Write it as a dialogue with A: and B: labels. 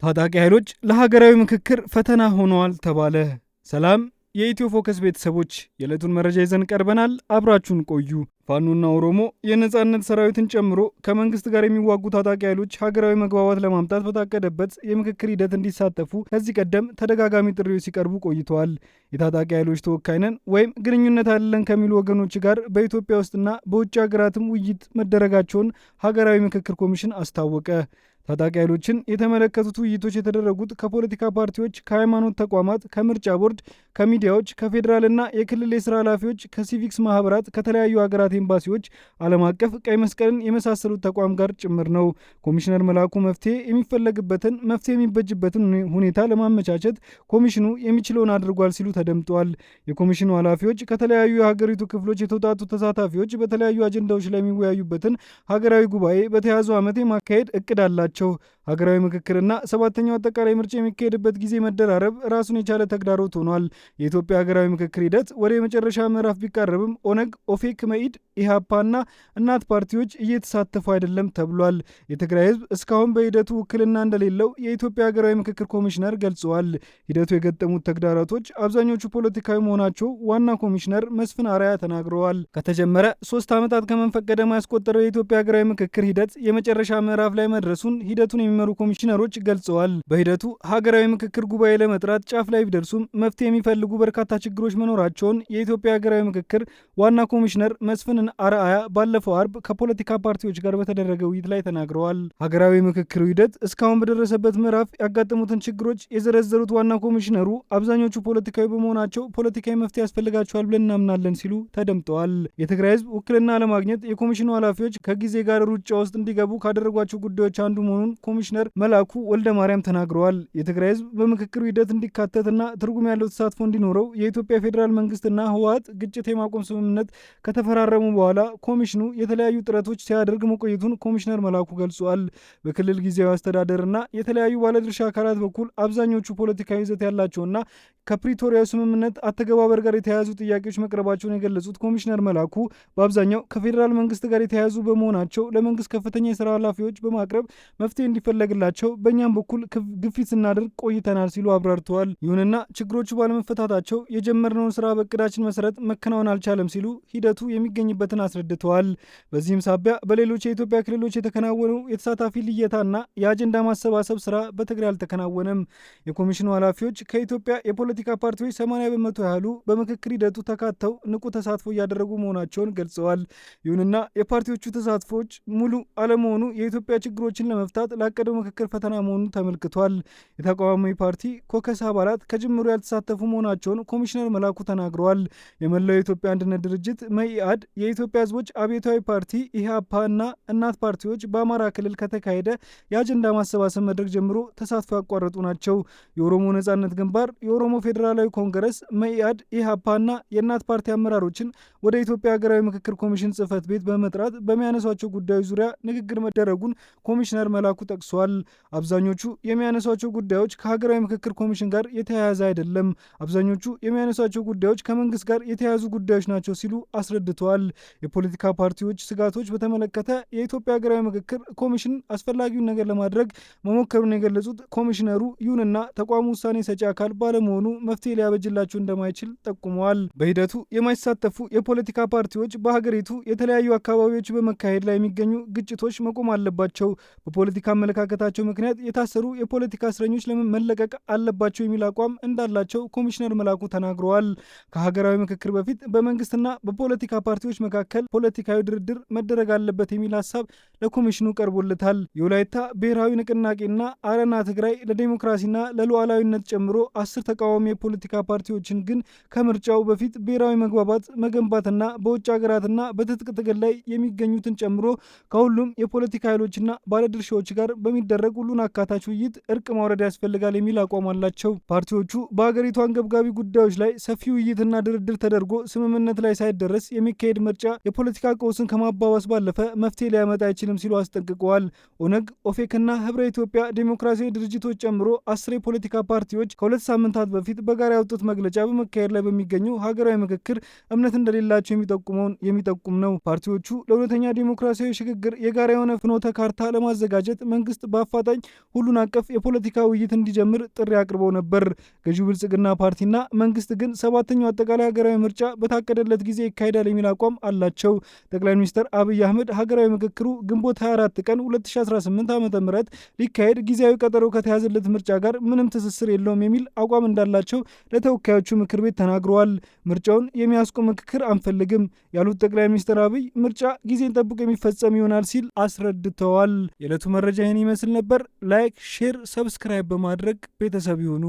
A: ታጣቂ ኃይሎች ለሀገራዊ ምክክር ፈተና ሆነዋል ተባለ። ሰላም የኢትዮ ፎከስ ቤተሰቦች፣ የዕለቱን መረጃ ይዘን ቀርበናል። አብራችሁን ቆዩ። ፋኖና ኦሮሞ የነጻነት ሰራዊትን ጨምሮ ከመንግስት ጋር የሚዋጉ ታጣቂ ኃይሎች ሀገራዊ መግባባት ለማምጣት በታቀደበት የምክክር ሂደት እንዲሳተፉ ከዚህ ቀደም ተደጋጋሚ ጥሪዎች ሲቀርቡ ቆይተዋል። የታጣቂ ኃይሎች ተወካይ ነን ወይም ግንኙነት አለን ከሚሉ ወገኖች ጋር በኢትዮጵያ ውስጥና በውጭ ሀገራትም ውይይት መደረጋቸውን ሀገራዊ ምክክር ኮሚሽን አስታወቀ። ታጣቂ ኃይሎችን የተመለከቱት ውይይቶች የተደረጉት ከፖለቲካ ፓርቲዎች፣ ከሃይማኖት ተቋማት፣ ከምርጫ ቦርድ፣ ከሚዲያዎች፣ ከፌዴራልና የክልል የስራ ኃላፊዎች፣ ከሲቪክስ ማህበራት፣ ከተለያዩ ሀገራት ኤምባሲዎች፣ ዓለም አቀፍ ቀይ መስቀልን የመሳሰሉት ተቋም ጋር ጭምር ነው። ኮሚሽነር መላኩ መፍትሄ የሚበጅበትን ሁኔታ ለማመቻቸት ኮሚሽኑ የሚችለውን አድርጓል ሲሉ ተደምጠዋል። የኮሚሽኑ ኃላፊዎች ከተለያዩ የሀገሪቱ ክፍሎች የተውጣጡ ተሳታፊዎች በተለያዩ አጀንዳዎች ላይ የሚወያዩበትን ሀገራዊ ጉባኤ በተያዘው ዓመት የማካሄድ እቅድ አላቸው። ሀገራዊ ምክክርና ሰባተኛው አጠቃላይ ምርጫ የሚካሄድበት ጊዜ መደራረብ ራሱን የቻለ ተግዳሮት ሆኗል። የኢትዮጵያ ሀገራዊ ምክክር ሂደት ወደ የመጨረሻ ምዕራፍ ቢቃረብም ኦነግ፣ ኦፌክ፣ መኢድ፣ ኢህአፓና እናት ፓርቲዎች እየተሳተፉ አይደለም ተብሏል። የትግራይ ህዝብ እስካሁን በሂደቱ ውክልና እንደሌለው የኢትዮጵያ ሀገራዊ ምክክር ኮሚሽነር ገልጸዋል። ሂደቱ የገጠሙት ተግዳሮቶች አብዛኞቹ ፖለቲካዊ መሆናቸው ዋና ኮሚሽነር መስፍን አርአያ ተናግረዋል። ከተጀመረ 3 ዓመታት ከመንፈቅ ገደማ ያስቆጠረው የኢትዮጵያ ሀገራዊ ምክክር ሂደት የመጨረሻ ምዕራፍ ላይ መድረሱን ሂደቱን የሚመሩ ኮሚሽነሮች ገልጸዋል። በሂደቱ ሀገራዊ ምክክር ጉባኤ ለመጥራት ጫፍ ላይ ቢደርሱም መፍትሄ የሚፈልጉ በርካታ ችግሮች መኖራቸውን የኢትዮጵያ ሀገራዊ ምክክር ዋና ኮሚሽነር መስፍን አርአያ ባለፈው አርብ ከፖለቲካ ፓርቲዎች ጋር በተደረገ ውይይት ላይ ተናግረዋል። ሀገራዊ ምክክሩ ሂደት እስካሁን በደረሰበት ምዕራፍ ያጋጠሙትን ችግሮች የዘረዘሩት ዋና ኮሚሽነሩ አብዛኞቹ ፖለቲካዊ በመሆናቸው ፖለቲካዊ መፍትሄ ያስፈልጋቸዋል ብለን እናምናለን ሲሉ ተደምጠዋል። የትግራይ ህዝብ ውክልና ለማግኘት የኮሚሽኑ ኃላፊዎች ከጊዜ ጋር ሩጫ ውስጥ እንዲገቡ ካደረጓቸው ጉዳዮች አንዱ መሆኑን ኮሚሽነር መላኩ ወልደ ማርያም ተናግረዋል። የትግራይ ህዝብ በምክክሩ ሂደት እንዲካተትና ትርጉም ያለው ተሳትፎ እንዲኖረው የኢትዮጵያ ፌዴራል መንግስትና ህወሓት ግጭት የማቆም ስምምነት ከተፈራረሙ በኋላ ኮሚሽኑ የተለያዩ ጥረቶች ሲያደርግ መቆየቱን ኮሚሽነር መላኩ ገልጿል። በክልል ጊዜያዊ አስተዳደርና የተለያዩ ባለድርሻ አካላት በኩል አብዛኞቹ ፖለቲካዊ ይዘት ያላቸውና ከፕሪቶሪያው ስምምነት አተገባበር ጋር የተያያዙ ጥያቄዎች መቅረባቸውን የገለጹት ኮሚሽነር መላኩ በአብዛኛው ከፌዴራል መንግስት ጋር የተያያዙ በመሆናቸው ለመንግስት ከፍተኛ የስራ ኃላፊዎች በማቅረብ መፍትሄ እንዲፈለግላቸው በእኛም በኩል ግፊት ስናደርግ ቆይተናል ሲሉ አብራርተዋል። ይሁንና ችግሮቹ ባለመፈታታቸው የጀመርነውን ስራ በእቅዳችን መሰረት መከናወን አልቻለም ሲሉ ሂደቱ የሚገኝበትን አስረድተዋል። በዚህም ሳቢያ በሌሎች የኢትዮጵያ ክልሎች የተከናወነው የተሳታፊ ልየታና የአጀንዳ ማሰባሰብ ስራ በትግራይ አልተከናወነም። የኮሚሽኑ ኃላፊዎች ከኢትዮጵያ የፖለቲካ ፓርቲዎች 80 በመቶ ያህሉ በምክክር ሂደቱ ተካተው ንቁ ተሳትፎ እያደረጉ መሆናቸውን ገልጸዋል። ይሁንና የፓርቲዎቹ ተሳትፎች ሙሉ አለመሆኑ የኢትዮጵያ ችግሮችን ለመፍታት ላቀደው ምክክር ፈተና መሆኑን ተመልክቷል። የተቃዋሚ ፓርቲ ኮከስ አባላት ከጅምሩ ያልተሳተፉ መሆናቸውን ኮሚሽነር መላኩ ተናግረዋል። የመላው የኢትዮጵያ አንድነት ድርጅት መኢአድ፣ የኢትዮጵያ ህዝቦች አብዮታዊ ፓርቲ ኢህአፓ እና እናት ፓርቲዎች በአማራ ክልል ከተካሄደ የአጀንዳ ማሰባሰብ መድረክ ጀምሮ ተሳትፎ ያቋረጡ ናቸው። የኦሮሞ ነጻነት ግንባር፣ የኦሮሞ ፌዴራላዊ ኮንግረስ፣ መኢአድ፣ ኢህአፓ እና የእናት ፓርቲ አመራሮችን ወደ ኢትዮጵያ ሀገራዊ ምክክር ኮሚሽን ጽህፈት ቤት በመጥራት በሚያነሷቸው ጉዳዮች ዙሪያ ንግግር መደረጉን ኮሚሽነር መላኩ ጠቅሷል። አብዛኞቹ የሚያነሷቸው ጉዳዮች ከሀገራዊ ምክክር ኮሚሽን ጋር የተያያዘ አይደለም። አብዛኞቹ የሚያነሷቸው ጉዳዮች ከመንግስት ጋር የተያያዙ ጉዳዮች ናቸው ሲሉ አስረድተዋል። የፖለቲካ ፓርቲዎች ስጋቶች በተመለከተ የኢትዮጵያ ሀገራዊ ምክክር ኮሚሽን አስፈላጊውን ነገር ለማድረግ መሞከሩን የገለጹት ኮሚሽነሩ ይሁንና ተቋሙ ውሳኔ ሰጪ አካል ባለመሆኑ መፍትሄ ሊያበጅላቸው እንደማይችል ጠቁመዋል። በሂደቱ የማይሳተፉ የፖለቲካ ፓርቲዎች በሀገሪቱ የተለያዩ አካባቢዎች በመካሄድ ላይ የሚገኙ ግጭቶች መቆም አለባቸው፣ በፖለቲካ አመለካከታቸው ምክንያት የታሰሩ የፖለቲካ እስረኞች መለቀቅ አለባቸው የሚል አቋም እንዳላቸው ኮሚሽነር መላኩ ተናግረዋል። ከሀገራዊ ምክክር በፊት በመንግስትና በፖለቲካ ፓርቲዎች መካከል ፖለቲካዊ ድርድር መደረግ አለበት የሚል ሀሳብ ለኮሚሽኑ ቀርቦለታል። የወላይታ ብሔራዊ ንቅናቄና አረና ትግራይ ለዲሞክራሲና ለሉዓላዊነት ጨምሮ 10 ተቃዋሚ የፖለቲካ ፓርቲዎችን ግን ከምርጫው በፊት ብሔራዊ መግባባት መገንባትና በውጭ ሀገራትና በትጥቅ ትግል ላይ የሚገኙትን ጨምሮ ከሁሉም የፖለቲካ ኃይሎችና ባለድርሻዎች ጋር በሚደረግ ሁሉን አካታች ውይይት እርቅ ማውረድ ያስፈልጋል የሚል አቋም አላቸው። ፓርቲዎቹ በሀገሪቱ አንገብጋቢ ጉዳዮች ላይ ሰፊ ውይይትና ድርድር ተደርጎ ስምምነት ላይ ሳይደረስ የሚካሄድ ምርጫ የፖለቲካ ቀውስን ከማባባስ ባለፈ መፍትሄ ሊያመጣ አይችልም ሲሉ አስጠንቅቀዋል። ኦነግ፣ ኦፌክና ህብረ ኢትዮጵያ ዴሞክራሲያዊ ድርጅቶች ጨምሮ 10 የፖለቲካ ፓርቲዎች ከ2 ሳምንታት በፊት በጋራ ያወጡት መግለጫ በመካሄድ ላይ በሚገኘው ሀገራዊ ምክክር እምነት እንደሌላቸው የሚጠቁም ነው። ፓርቲዎቹ ለእውነተኛ ዴሞክራሲያዊ ሽግግር የጋራ የሆነ ፍኖተ ካርታ ለማዘጋጀት መንግስት በአፋጣኝ ሁሉን አቀፍ የፖለቲካ ውይይት እንዲጀምር ጥሪ አቅርበው ነበር። ገዢው ብልጽግና ፓርቲና መንግስት ግን 7ኛው አጠቃላይ ሀገራዊ ምርጫ በታቀደለት ጊዜ ይካሄዳል የሚል አቋም አላቸው። ጠቅላይ ሚኒስትር አብይ አህመድ ሀገራዊ ምክክሩ ግንቦት 24 ቀን 2018 ዓ.ም ሊካሄድ ጊዜያዊ ቀጠሮ ከተያዘለት ምርጫ ጋር ምንም ትስስር የለውም የሚል አቋም እንዳላቸው ለተወካዮቹ ምክር ቤት ተናግረዋል። ምርጫውን የሚያስቆም ምክክር አንፈልግም ያሉት ጠቅላይ ሚኒስትር አብይ ምርጫ ጊዜን ጠብቆ የሚፈጸም ይሆናል ሲል አስረድተዋል። የዕለቱ መረጃ ይህን ይመስል ነበር። ላይክ፣ ሼር፣ ሰብስክራይብ በማድረግ ቤተሰብ ይሁኑ።